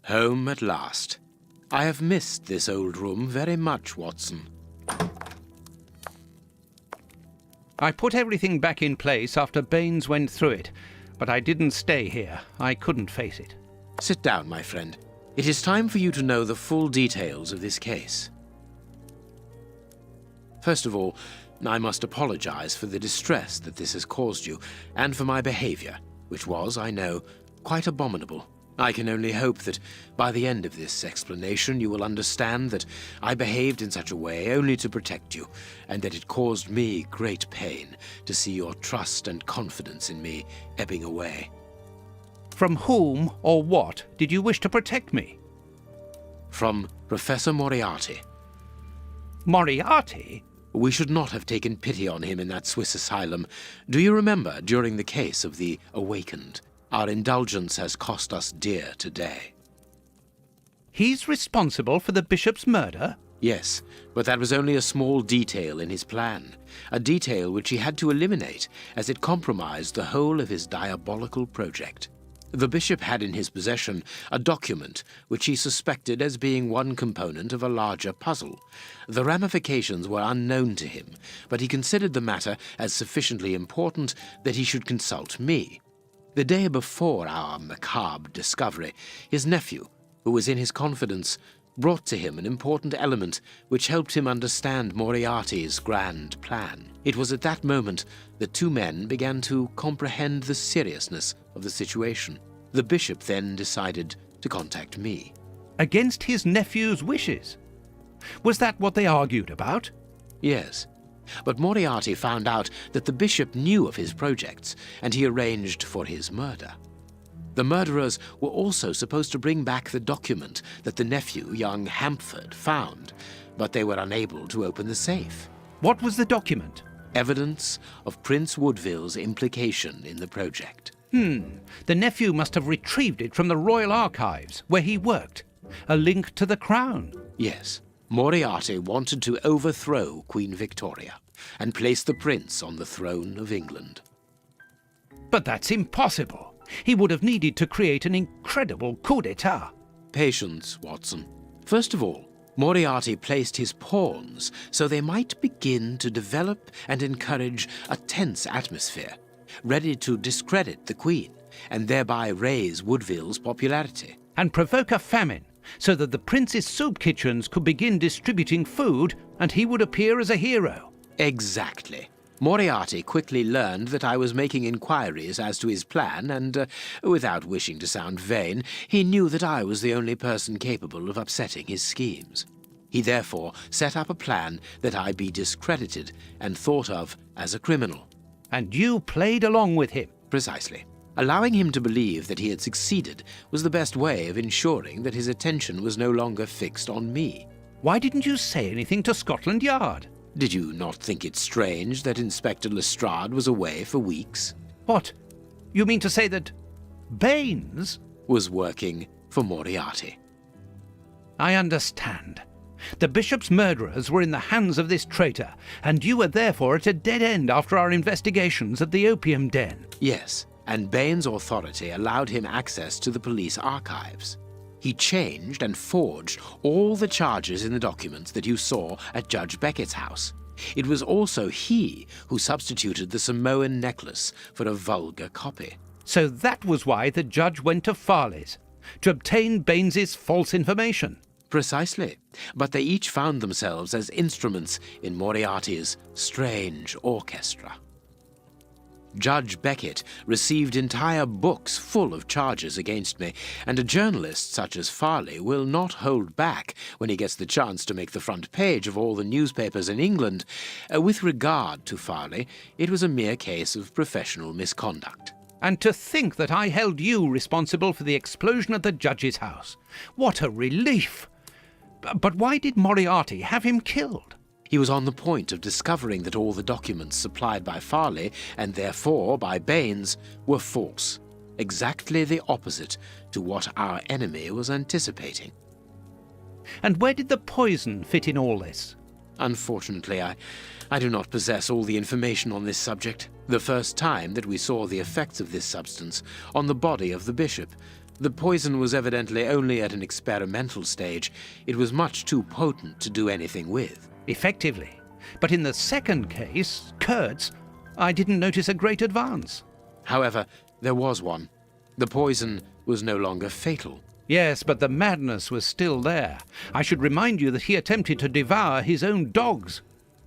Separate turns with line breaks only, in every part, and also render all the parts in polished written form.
Home at last. I have missed this old room very much, Watson.
I put everything back in place after Baines went through it, but I didn't stay here. I couldn't face it.
Sit down, my friend. It is time for you to know the full details of this case. First of all, I must apologize for the distress that this has caused you, and for my behavior, which was, I know, quite abominable. I can only hope that by the end of this explanation you will understand that I behaved in such a way only to protect you, and that it caused me great pain to see your trust and confidence in me ebbing away.
From whom or what did you wish to protect me?
From Professor Moriarty.
Moriarty?
We should not have taken pity on him in that Swiss asylum. Do you remember, during the case of the Awakened, our indulgence has cost us dear today?
He's responsible for the bishop's murder?
Yes, but that was only a small detail in his plan. A detail which he had to eliminate, as it compromised the whole of his diabolical project. The bishop had in his possession a document which he suspected as being one component of a larger puzzle. The ramifications were unknown to him, but he considered the matter as sufficiently important that he should consult me. The day before our macabre discovery, his nephew, who was in his confidence, brought to him an important element which helped him understand Moriarty's grand plan. It was at that moment that two men began to comprehend the seriousness of the situation. The bishop then decided to contact me.
Against his nephew's wishes? Was that what they argued about?
Yes, but Moriarty found out that the bishop knew of his projects, and he arranged for his murder. The murderers were also supposed to bring back the document that the nephew, young Hampford, found, but they were unable to open the safe.
What was the document?
Evidence of Prince Woodville's implication in the project.
The nephew must have retrieved it from the Royal Archives, where he worked. A link to the crown.
Yes. Moriarty wanted to overthrow Queen Victoria and place the prince on the throne of England.
But that's impossible. He would have needed to create an incredible coup d'etat.
Patience, Watson. First of all, Moriarty placed his pawns so they might begin to develop and encourage a tense atmosphere, ready to discredit the Queen and thereby raise Woodville's popularity.
And provoke a famine, so that the prince's soup kitchens could begin distributing food and he would appear as a hero.
Exactly. Moriarty quickly learned that I was making inquiries as to his plan, and, without wishing to sound vain, he knew that I was the only person capable of upsetting his schemes. He therefore set up a plan that I be discredited and thought of as a criminal.
And you played along with him?
Precisely. Allowing him to believe that he had succeeded was the best way of ensuring that his attention was no longer fixed on me.
Why didn't you say anything to Scotland Yard?
Did you not think it strange that Inspector Lestrade was away for weeks?
What? You mean to say that Baines
was working for Moriarty?
I understand. The bishop's murderers were in the hands of this traitor, and you were therefore at a dead end after our investigations at the opium den.
Yes, and Baines' authority allowed him access to the police archives. He changed and forged all the charges in the documents that you saw at Judge Beckett's house. It was also he who substituted the Samoan necklace for a vulgar copy.
So that was why the judge went to Farley's, to obtain Baines's false information.
Precisely, but they each found themselves as instruments in Moriarty's strange orchestra. Judge Beckett received entire books full of charges against me, and a journalist such as Farley will not hold back when he gets the chance to make the front page of all the newspapers in England. With regard to Farley, it was a mere case of professional misconduct.
And to think that I held you responsible for the explosion at the judge's house. What a relief! But why did Moriarty have him killed?
He was on the point of discovering that all the documents supplied by Farley, and therefore by Baines, were false, exactly the opposite to what our enemy was anticipating.
And where did the poison fit in all this?
Unfortunately, I do not possess all the information on this subject. The first time that we saw the effects of this substance on the body of the bishop The poison was evidently only at an experimental stage. It was much too potent to do anything with.
Effectively. But in the second case, Kurtz, I didn't notice a great advance.
However, there was one. The poison was no longer fatal.
Yes, but the madness was still there. I should remind you that he attempted to devour his own dogs.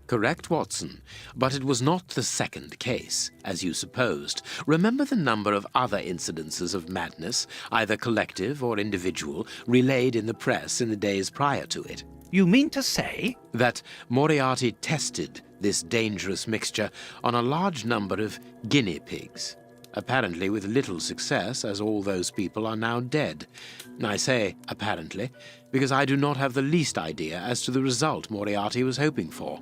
Correct, Watson. But it was not the second case, as you supposed. Remember the number of other incidences of madness, either collective or individual, relayed in the press in the days prior to it.
You mean to say?
That Moriarty tested this dangerous mixture on a large number of guinea pigs. Apparently with little success, as all those people are now dead. I say apparently, because I do not have the least idea as to the result Moriarty was hoping for.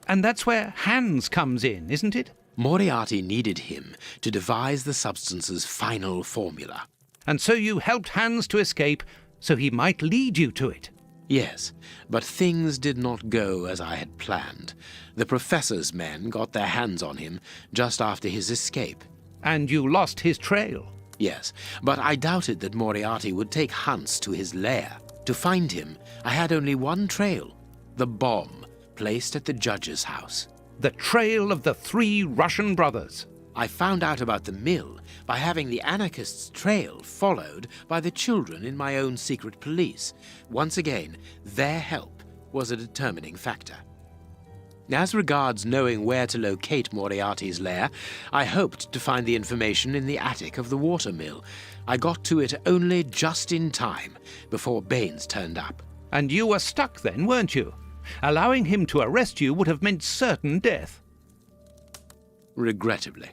And that's where Hans comes in, isn't it?
Moriarty needed him to devise the substance's final formula.
And so you helped Hans to escape, so he might lead you to it.
Yes, but things did not go as I had planned. The professor's men got their hands on him just after his escape.
And you lost his trail.
Yes, but I doubted that Moriarty would take Hans to his lair. To find him, I had only one trail, the bomb placed at the judge's house.
The trail of the 3 Russian brothers.
I found out about the mill by having the anarchists' trail followed by the children in my own secret police. Once again, their help was a determining factor. As regards knowing where to locate Moriarty's lair, I hoped to find the information in the attic of the water mill. I got to it only just in time before Baines turned up.
And you were stuck then, weren't you? Allowing him to arrest you would have meant certain death.
Regrettably.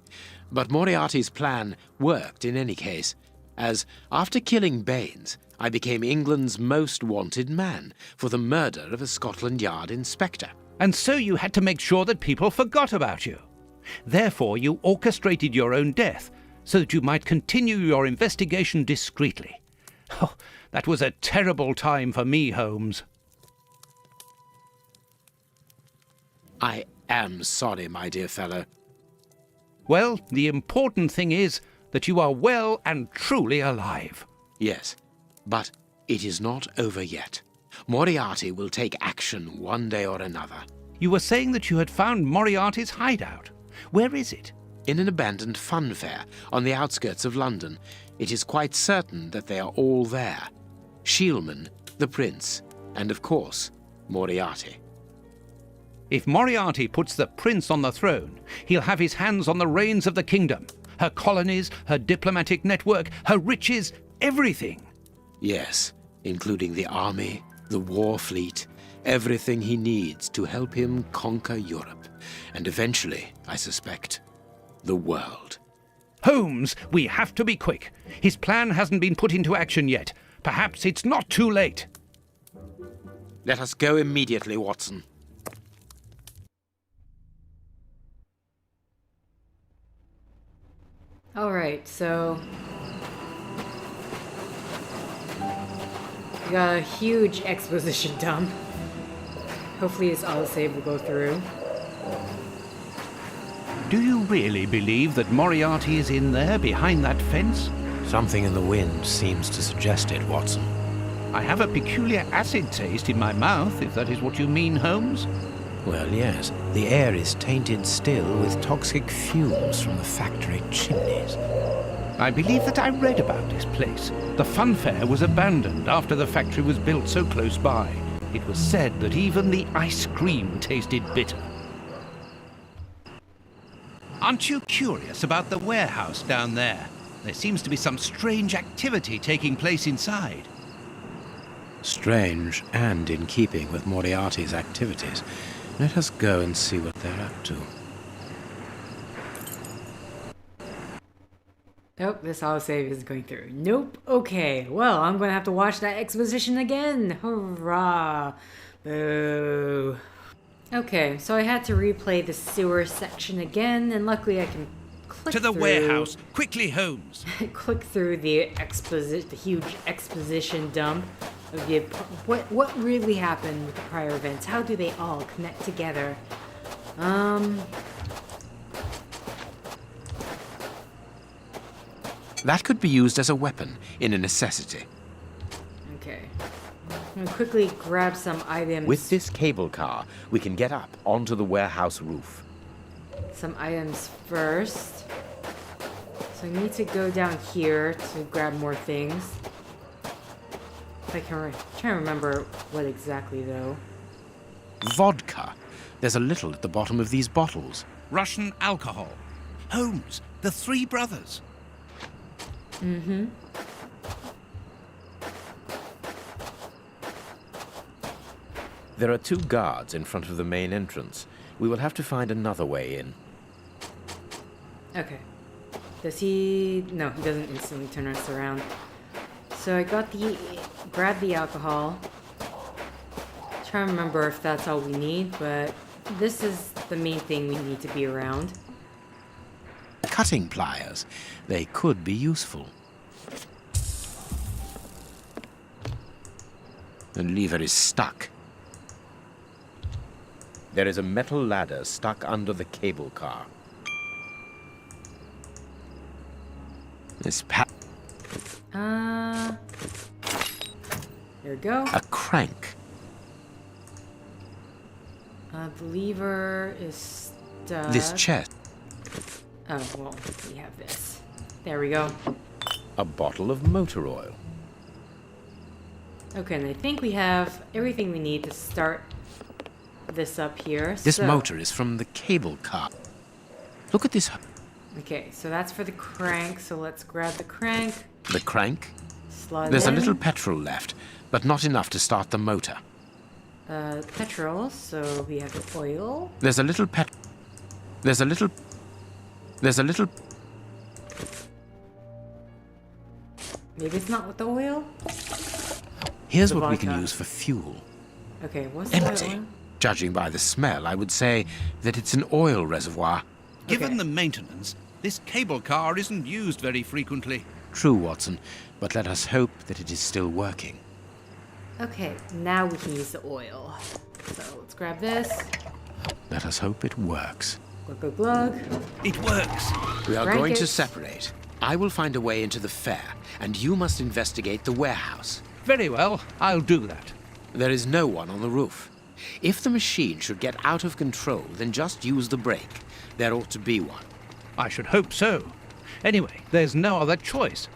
But Moriarty's plan worked in any case, as after killing Baines, I became England's most wanted man for the murder of a Scotland Yard inspector.
And so you had to make sure that people forgot about you. Therefore, you orchestrated your own death so that you might continue your investigation discreetly. Oh, that was a terrible time for me, Holmes.
I am sorry, my dear fellow.
Well, the important thing is that you are well and truly alive.
Yes, but it is not over yet. Moriarty will take action one day or another.
You were saying that you had found Moriarty's hideout. Where is it?
In an abandoned fun fair on the outskirts of London. It is quite certain that they are all there. Shielman, the prince, and of course, Moriarty.
If Moriarty puts the prince on the throne, he'll have his hands on the reins of the kingdom. Her colonies, her diplomatic network, her riches, everything.
Yes, including the army, the war fleet, everything he needs to help him conquer Europe. And eventually, I suspect, the world.
Holmes, we have to be quick. His plan hasn't been put into action yet. Perhaps it's not too late.
Let us go immediately, Watson.
All right, so we got a huge exposition dump. Hopefully this autosave will go through.
Do you really believe that Moriarty is in there behind that fence?
Something in the wind seems to suggest it, Watson.
I have a peculiar acid taste in my mouth, if that is what you mean, Holmes.
Well, yes. The air is tainted still with toxic fumes from the factory chimneys.
I believe that I read about this place. The fun fair was abandoned after the factory was built so close by. It was said that even the ice cream tasted bitter. Aren't you curious about the warehouse down there? There seems to be some strange activity taking place inside.
Strange and in keeping with Moriarty's activities. Let us go and see what they're up to.
Nope, this autosave isn't going through. Nope. Okay, well, I'm gonna have to watch that exposition again. Hurrah. Boo. Okay, so I had to replay the sewer section again, and luckily I can click
To the
through,
warehouse! Quickly, Holmes!
click through the huge exposition dump of the what really happened with the prior events. How do they all connect together?
That could be used as a weapon in a necessity.
Okay. I'm gonna quickly grab some items.
With this cable car, we can get up onto the warehouse roof.
Some items first. So I need to go down here to grab more things. If I can trying to remember what exactly though.
Vodka. There's a little at the bottom of these bottles.
Russian alcohol. Holmes, the three brothers.
Mm-hmm.
There are 2 guards in front of the main entrance. We will have to find another way in.
Okay. Does he... No, he doesn't instantly turn us around. So I got the... Grab the alcohol. Trying to remember if that's all we need, but this is the main thing we need to be around.
Cutting pliers. They could be useful. The lever is stuck. There is a metal ladder stuck under the cable car. This
There we go.
a crank.
The lever is stuck.
This chest.
Oh, well, we have this. There we go.
A bottle of motor oil.
Okay, and I think we have everything we need to start this up here.
This
so,
motor is from the cable car. Look at this.
Okay, so that's for the crank, so let's grab the crank.
The crank.
Slot
There's
it
a
in.
little petrol left, but not enough to start the motor.
Petrol, so we have the oil.
There's a little There's a little...
Maybe it's not with the oil?
Here's
The
what we can
vodka.
use for fuel.
Okay, what's the
Empty.
oil?
Judging by the smell, I would say that it's an oil reservoir.
Given
Okay.
the maintenance, this cable car isn't used very frequently.
True, Watson, but let us hope that it is still working.
Okay, now we can use the oil. So let's grab this.
Let us hope it works.
Glug, glug, glug.
It works.
We are
Crank
going to
it.
separate. I will find a way into the fair, and you must investigate the warehouse.
Very well, I'll do that.
There is no one on the roof. If the machine should get out of control, then just use the brake. There ought to be one.
I should hope so. Anyway, there's no other choice.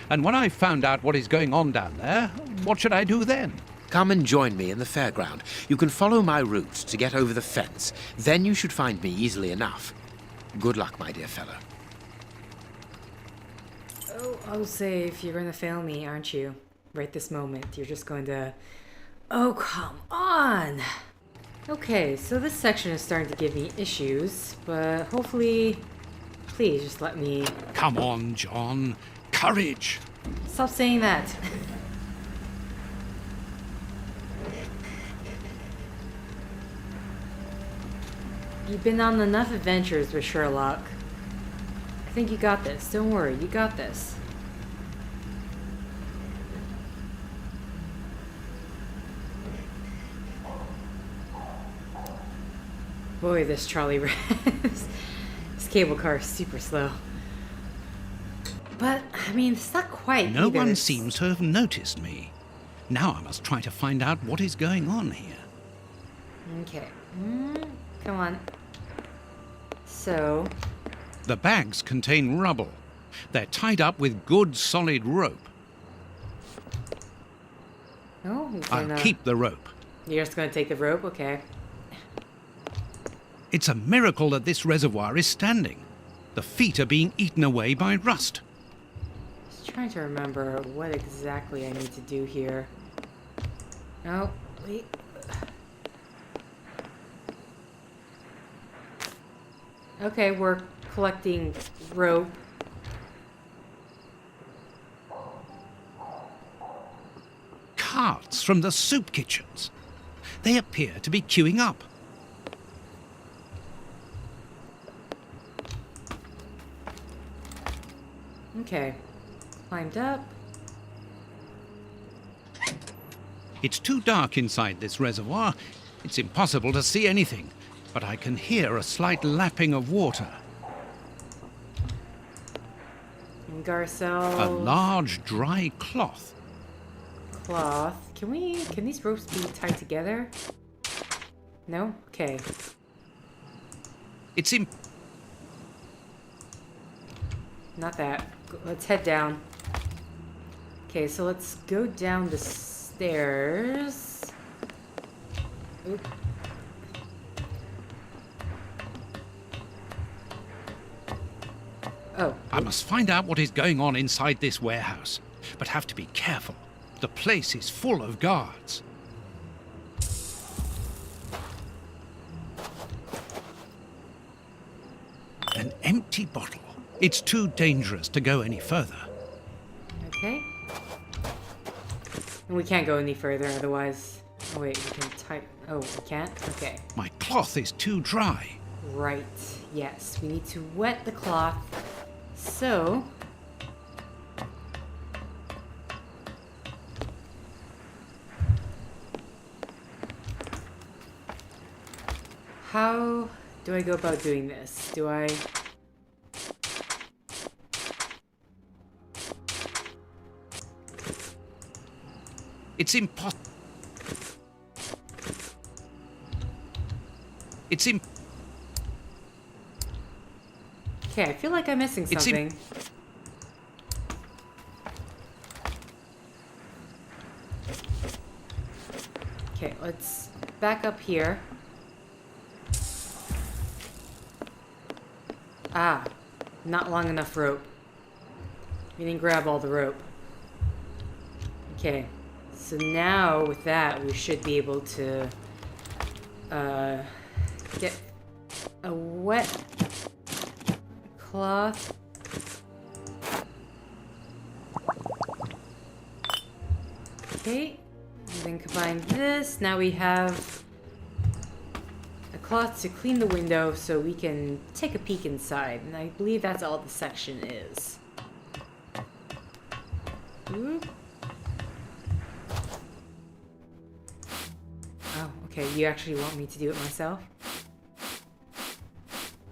And when I've found out what is going on down there, what should I do then?
Come and join me in the fairground. You can follow my route to get over the fence. Then you should find me easily enough. Good luck, my dear fellow.
Oh, I'll say if you're going to fail me, aren't you? Right this moment, you're just going to... Oh, come on! Okay, so this section is starting to give me issues, but hopefully... Please just let me...
Come on, John. Courage.
Stop saying that. You've been on enough adventures with Sherlock. I think you got this. Don't worry, you got this. Boy, this trolley this cable car is super slow. But, I mean, it's not quite
No
either.
one
It's-
seems to have noticed me. Now I must try to find out what is going on here.
Okay. Come on. So,
The bags contain rubble. They're tied up with good solid rope.
oh, you
I'll
can,
keep the rope.
You're just gonna take the rope? Okay.
It's a miracle that this reservoir is standing. The feet are being eaten away by rust.
Just trying to remember what exactly I need to do here. Oh, wait. Okay, we're collecting rope.
Carts from the soup kitchens. They appear to be queuing up.
Okay. Climbed up.
It's too dark inside this reservoir. It's impossible to see anything, but I can hear a slight lapping of water.
got ourselves
A large dry cloth.
cloth. Can these ropes be tied together? No? Okay.
It's in.
Not that. Let's head down. Okay, so let's go down the stairs. Oop. Oh.
I must find out what is going on inside this warehouse, but have to be careful. The place is full of guards. An empty bottle. It's too dangerous to go any further.
Okay. And we can't go any further, otherwise... Oh wait, we can type... Oh, we can't? Okay.
My cloth is too dry.
Right. Yes, we need to wet the cloth. So... how do I go about doing this? Do I...
It's impossible.
Okay, I feel like I'm missing something. Okay, let's back up here. Ah, not long enough rope. We didn't grab all the rope. Okay, so now with that, we should be able to get a wet cloth. Okay, and then combine this. Now we have a cloth to clean the window so we can take a peek inside. And I believe that's all the section is. Oop. Oh, okay, you actually want me to do it myself?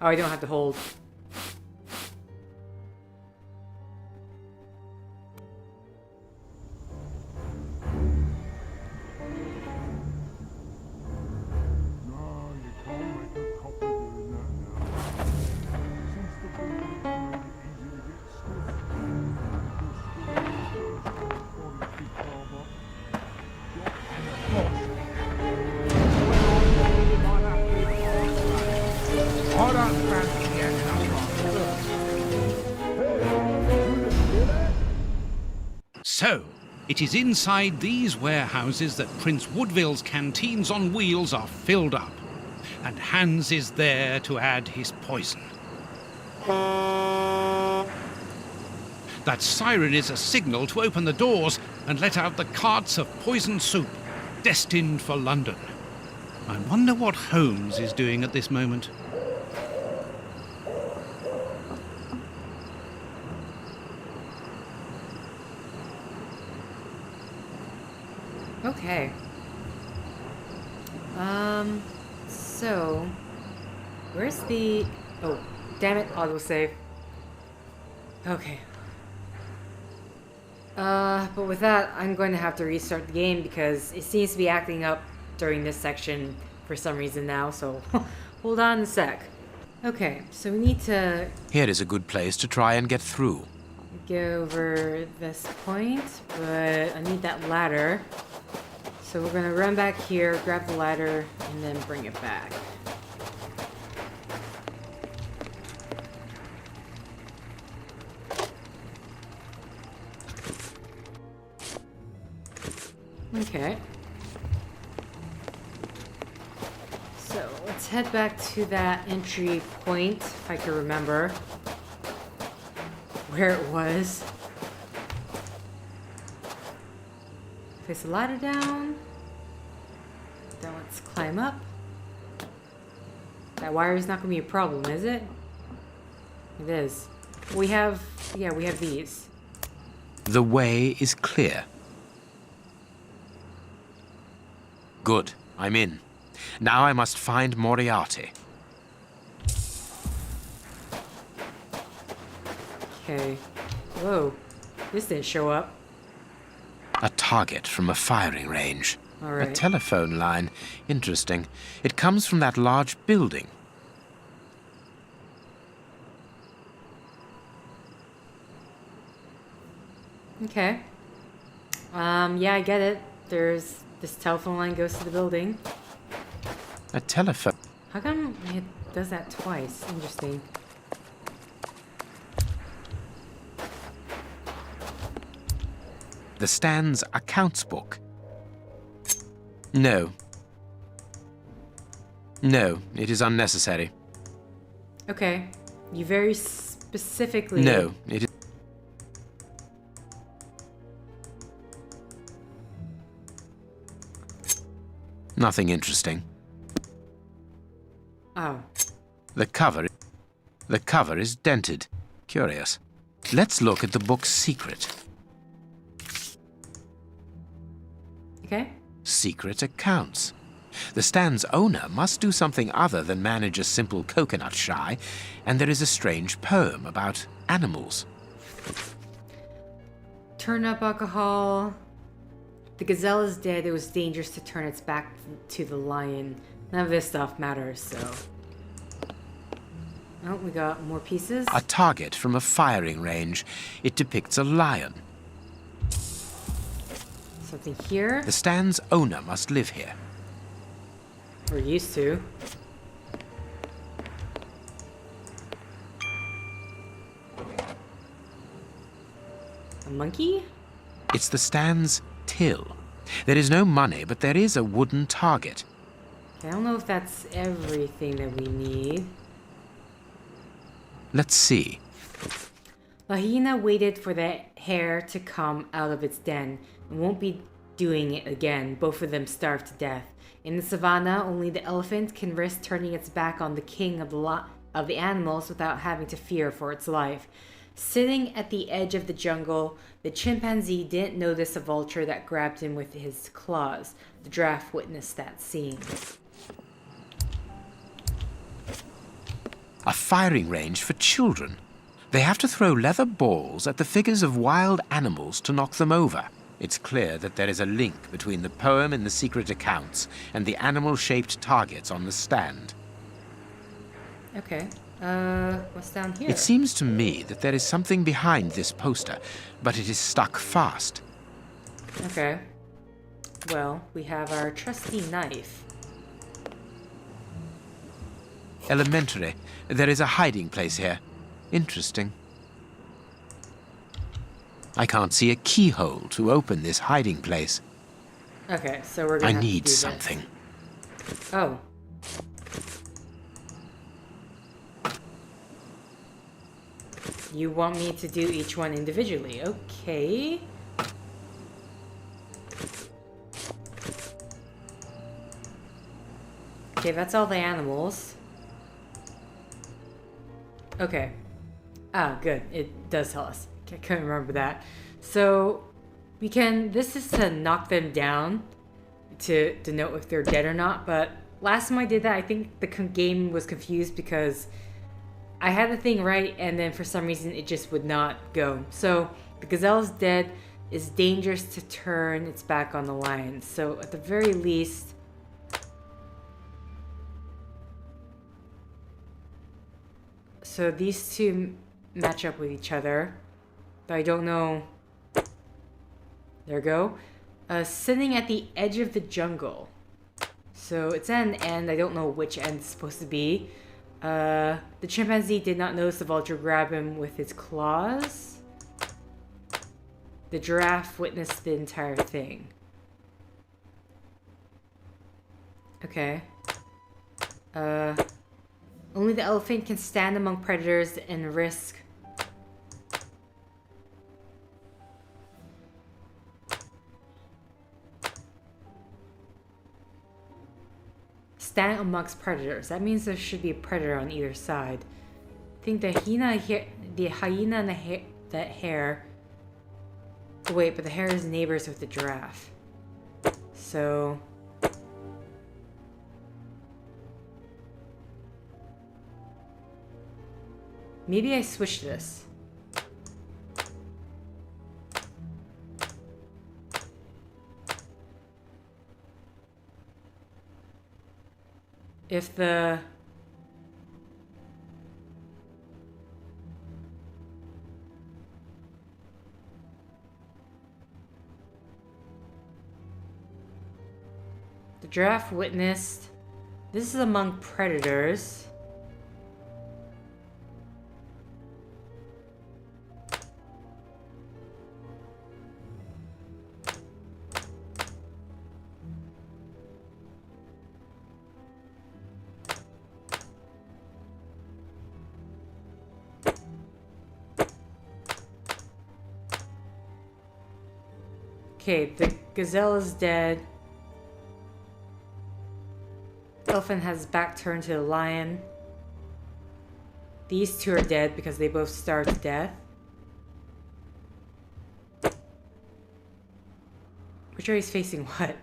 Oh, I don't have to hold.
So, it is inside these warehouses that Prince Woodville's canteens on wheels are filled up, and Hans is there to add his poison. That siren is a signal to open the doors and let out the carts of poisoned soup, destined for London. I wonder what Holmes is doing at this moment.
Okay. So... where's the... oh, damn it, autosave. Okay. But with that, I'm going to have to restart the game because it seems to be acting up during this section for some reason now, so hold on a sec. Okay, so we need to...
Here is a good place to try and get through.
get over this point, but I need that ladder. So we're gonna run back here, grab the ladder, and then bring it back. Okay. So let's head back to that entry point, if I can remember where it was. Place the ladder down. Then let's climb up. That wire is not going to be a problem, is it? It is. We have these.
The way is clear. Good, I'm in. Now I must find Moriarty.
Okay. Whoa. This didn't show up.
A target from a firing range.
All right.
A telephone line. Interesting. It comes from that large building.
Okay. Yeah, I get it. There's this telephone line goes to the building.
A telephone.
How come it does that twice? Interesting.
The Stand's accounts book. No. No, it is unnecessary.
Okay. You very specifically...
No, it is... Nothing interesting.
Oh.
The cover is dented. Curious. Let's look at the book's secret.
Okay.
Secret accounts. The Stand's owner must do something other than manage a simple coconut shy, and there is a strange poem about animals.
Turn up alcohol. The gazelle is dead. It was dangerous to turn its back to the lion. None of this stuff matters, so... Oh, we got more pieces.
A target from a firing range. It depicts a lion.
Something here.
The Stand's owner must live here.
We're used to. A monkey?
It's the Stand's till. There is no money, but there is a wooden target.
I don't know if that's everything that we need.
Let's see.
The hyena waited for the hare to come out of its den and won't be doing it again. Both of them starved to death. In the savannah, only the elephant can risk turning its back on the king of the animals without having to fear for its life. Sitting at the edge of the jungle, the chimpanzee didn't notice a vulture that grabbed him with his claws. The giraffe witnessed that scene.
A firing range for children. They have to throw leather balls at the figures of wild animals to knock them over. It's clear that there is a link between the poem in the secret accounts and the animal-shaped targets on the Stand.
Okay. What's down here?
It seems to me that there is something behind this poster, but it is stuck fast.
Okay. Well, we have our trusty knife.
Elementary. There is a hiding place here. Interesting. I can't see a keyhole to open this hiding place.
Okay, so we're gonna
I
have to
need
do this.
something.
Oh. You want me to do each one individually? Okay. Okay, that's all the animals. Okay. Ah, good. It does tell us. I couldn't remember that. So, we can... This is to knock them down to denote if they're dead or not, but last time I did that, I think the game was confused because I had the thing right, and then for some reason it just would not go. So, the gazelle is dead. It's dangerous to turn its back on the lion. So, at the very least... So these two match up with each other, but I don't know. There we go. Sitting at the edge of the jungle. So it's at an end. I don't know which end it's supposed to be. The chimpanzee did not notice the vulture grab him with his claws. The giraffe witnessed the entire thing. Okay. Only the elephant can stand among predators and risk... Stand amongst predators. That means there should be a predator on either side. I think the hyena and the hare... Oh, wait, but the hare is neighbors with the giraffe. So... Maybe I switch this. if the... The giraffe witnessed... This is among predators. Okay, the gazelle is dead. Elephant has his back turned to the lion. These two are dead because they both starved to death. Which are he's facing what?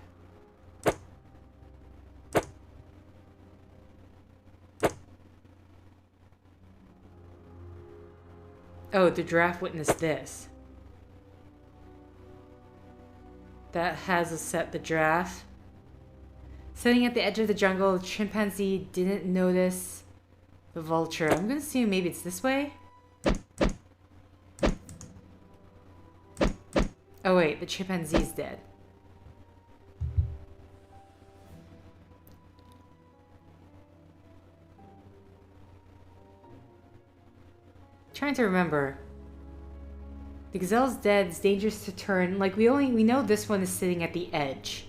Oh, the giraffe witnessed this. That has us set the giraffe. Sitting at the edge of the jungle, the chimpanzee didn't notice the vulture. I'm gonna assume maybe it's this way. Oh wait, the chimpanzee's dead. Trying to remember. The gazelle's dead. It's dangerous to turn. Like we know this one is sitting at the edge.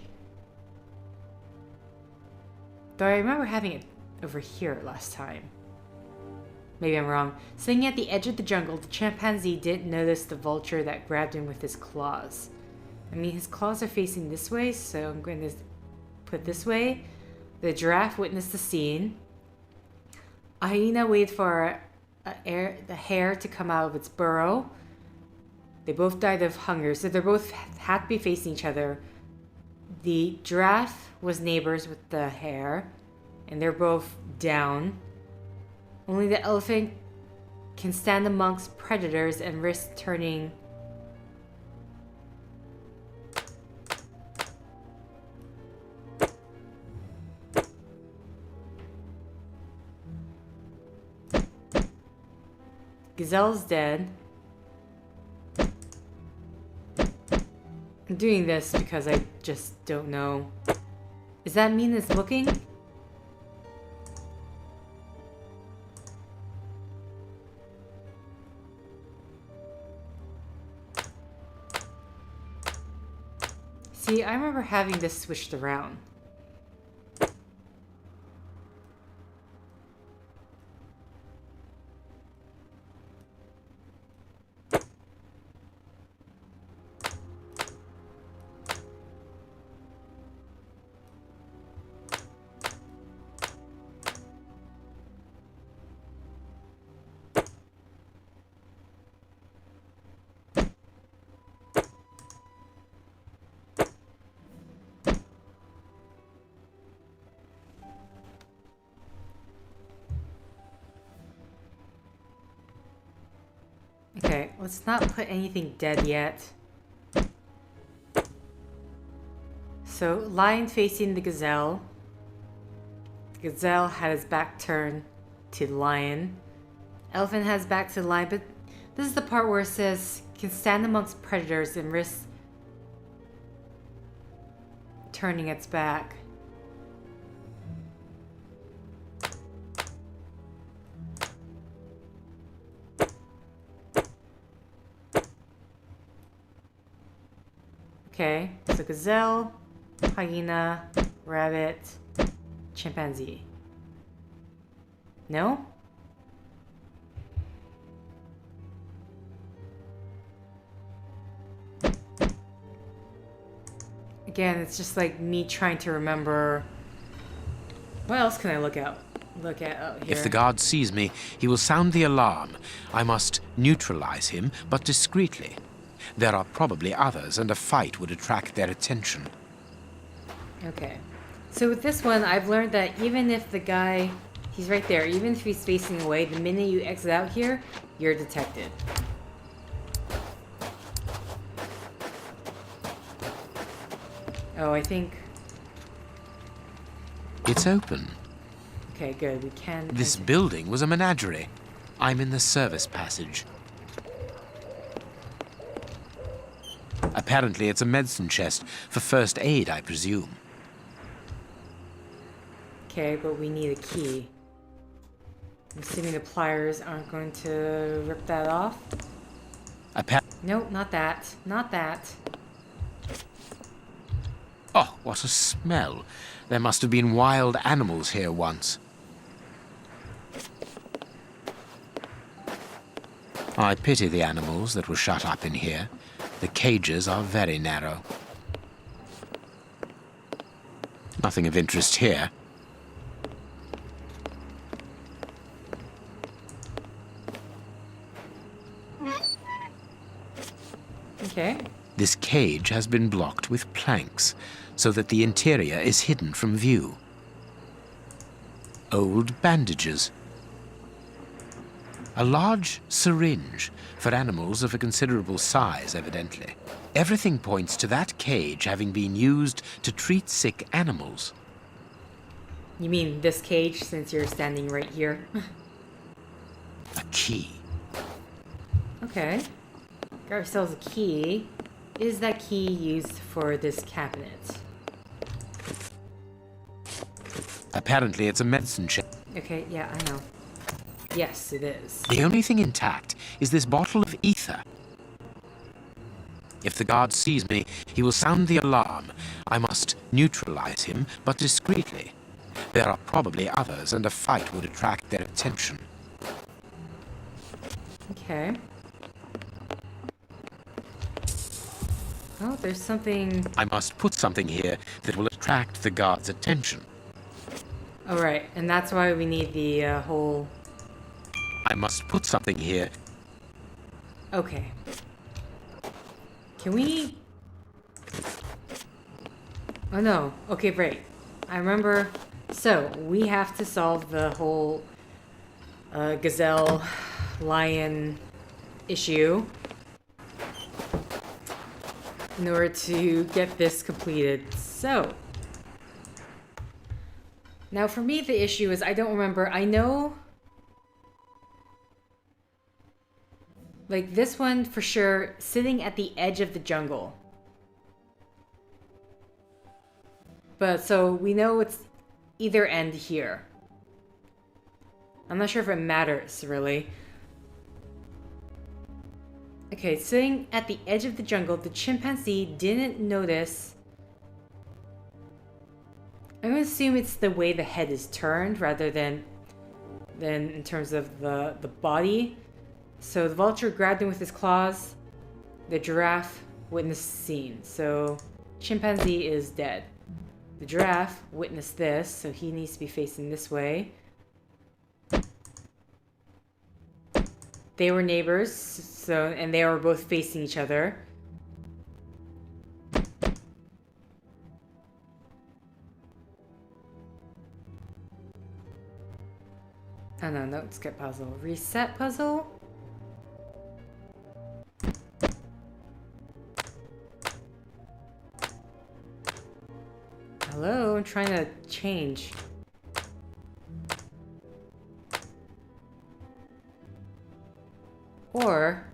Though I remember having it over here last time. Maybe I'm wrong. Sitting at the edge of the jungle, the chimpanzee didn't notice the vulture that grabbed him with his claws. I mean, his claws are facing this way, so I'm going to put this way. The giraffe witnessed the scene. A hyena waited for the hare to come out of its burrow. They both died of hunger, so they both had to be facing each other. The giraffe was neighbors with the hare, and they're both down. Only the elephant can stand amongst predators and risk turning. Gazelle's dead. I'm doing this because I just don't know. Does that mean it's looking? See, I remember having this switched around. Okay, let's not put anything dead yet. So, lion facing the gazelle. The gazelle had his back turned to the lion. Elephant has back to the lion, but this is the part where it says, can stand amongst predators and risk turning its back. Okay, so gazelle, hyena, rabbit, chimpanzee. No? Again, it's just like me trying to remember. What else can I look at out here?
If the guard sees me, he will sound the alarm. I must neutralize him, but discreetly. There are probably others, and a fight would attract their attention.
Okay. So with this one, I've learned that even if the guy, he's right there, even if he's facing away, the minute you exit out here, you're detected. Oh, I think...
It's open.
Okay, good. We can...
This building was a menagerie. I'm in the service passage. Apparently it's a medicine chest for first aid, I presume.
Okay, but we need a key. I'm assuming the pliers aren't going to rip that off. Nope, not that. Not that.
Oh, what a smell. There must have been wild animals here once. I pity the animals that were shut up in here. The cages are very narrow. Nothing of interest here.
Okay.
This cage has been blocked with planks, so that the interior is hidden from view. Old bandages. A large syringe for animals of a considerable size, evidently. Everything points to that cage having been used to treat sick animals.
You mean this cage, since you're standing right here?
A key.
Okay. Got ourselves a key. Is that key used for this cabinet?
Apparently it's a medicine chest.
Okay, yeah, I know. Yes, it is.
The only thing intact is this bottle of ether. If the guard sees me, he will sound the alarm. I must neutralize him, but discreetly. There are probably others, and a fight would attract their attention.
Okay. Oh, there's something...
I must put something here that will attract the guard's attention.
Oh, right. And that's why we need the whole...
I must put something here.
Okay. Can we... Oh, no. Okay, great. I remember... So, we have to solve the whole gazelle lion issue in order to get this completed. So, now for me the issue is I don't remember. I know, like this one for sure, sitting at the edge of the jungle. But so we know it's either end here. I'm not sure if it matters really. Okay, sitting at the edge of the jungle, the chimpanzee didn't notice. I'm gonna assume it's the way the head is turned rather than in terms of the body. So the vulture grabbed him with his claws. The giraffe witnessed the scene. So chimpanzee is dead. The giraffe witnessed this, so he needs to be facing this way. They were neighbors, so and they were both facing each other. Oh no, no, skip puzzle. Reset puzzle? Hello, I'm trying to change. Or...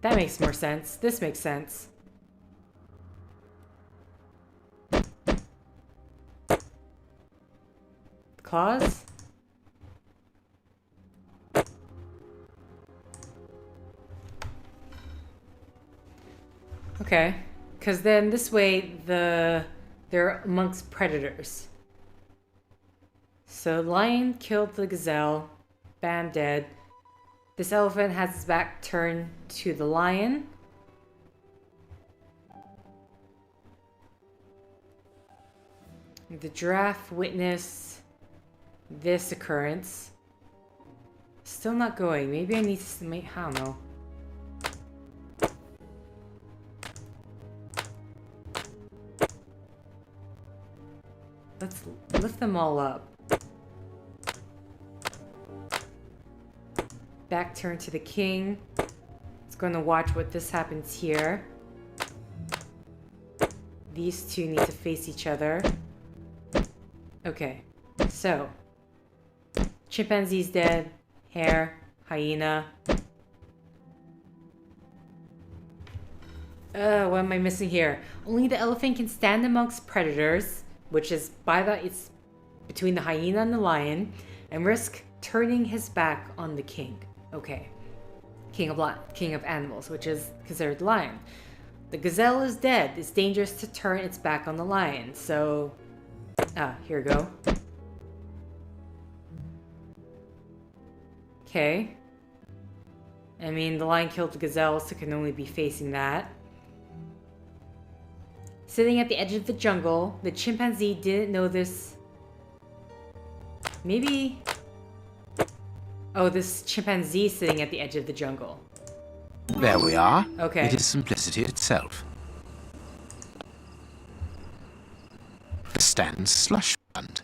that makes more sense. This makes sense. Claws? Okay, because then this way they're amongst predators. So lion killed the gazelle, bam, dead. This elephant has his back turned to the lion. The giraffe witnessed this occurrence. Still not going. Maybe I need to make, I don't know. let's lift them all up. Back turn to the king. It's going to watch what this happens here. These two need to face each other. Okay, so chimpanzee's dead. Hare, hyena. What am I missing here? Only the elephant can stand amongst predators, which is it's between the hyena and the lion, and risk turning his back on the king. Okay, king of animals, which is considered the lion. The gazelle is dead. It's dangerous to turn its back on the lion. So, here we go. Okay. I mean, the lion killed the gazelle, so it can only be facing that. Sitting at the edge of the jungle, the chimpanzee didn't know this. Maybe... Oh, this chimpanzee sitting at the edge of the jungle.
There we are.
Okay.
It is simplicity itself. The Stan's slush fund.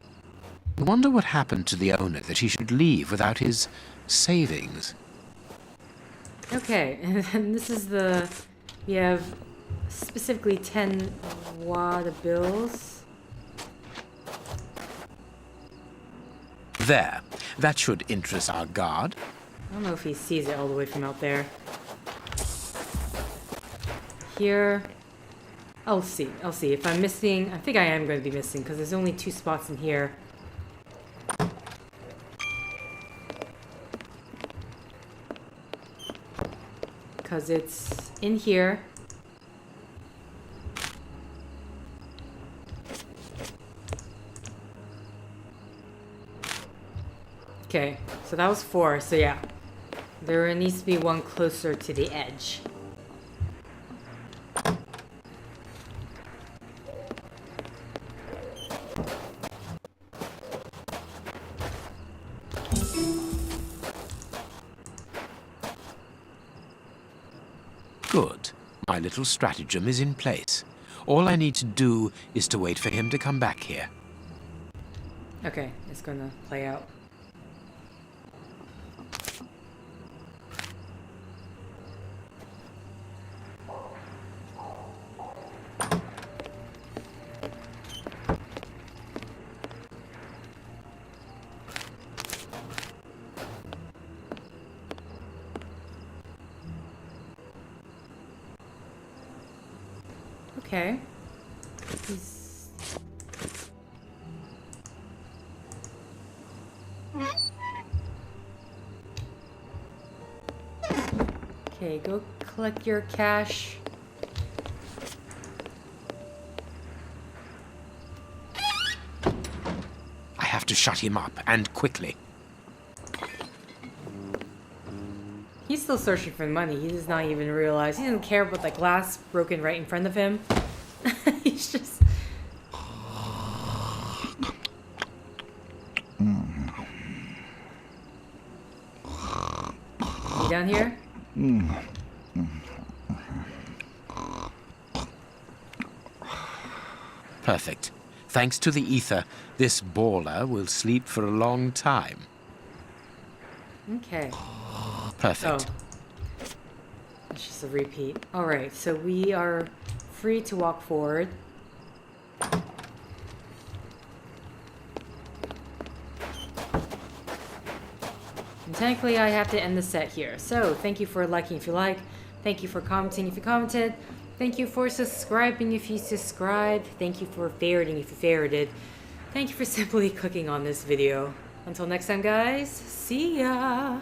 I wonder what happened to the owner that he should leave without his savings.
Okay, and then this is the... We have specifically 10 wad bills.
There. That should interest our guard.
I don't know if he sees it all the way from out there. Here. I'll see. If I'm missing... I think I am going to be missing, because there's only 2 spots in here. Because it's in here. Okay, so that was 4, so yeah. There needs to be one closer to the edge.
Good. My little stratagem is in place. All I need to do is to wait for him to come back here.
Okay, it's gonna play out. Okay. Okay, go collect your cash.
I have to shut him up, and quickly.
He's still searching for the money. He does not even realize. He doesn't care about the glass broken right in front of him. He's just... You down here?
Perfect. Thanks to the ether, this baller will sleep for a long time.
Okay.
Perfect.
Oh. It's just a repeat. Alright, so we are free to walk forward. And technically I have to end the set here. So, thank you for liking if you like. Thank you for commenting if you commented. Thank you for subscribing if you subscribed. Thank you for favoriting if you favorited. Thank you for simply clicking on this video. Until next time, guys. See ya!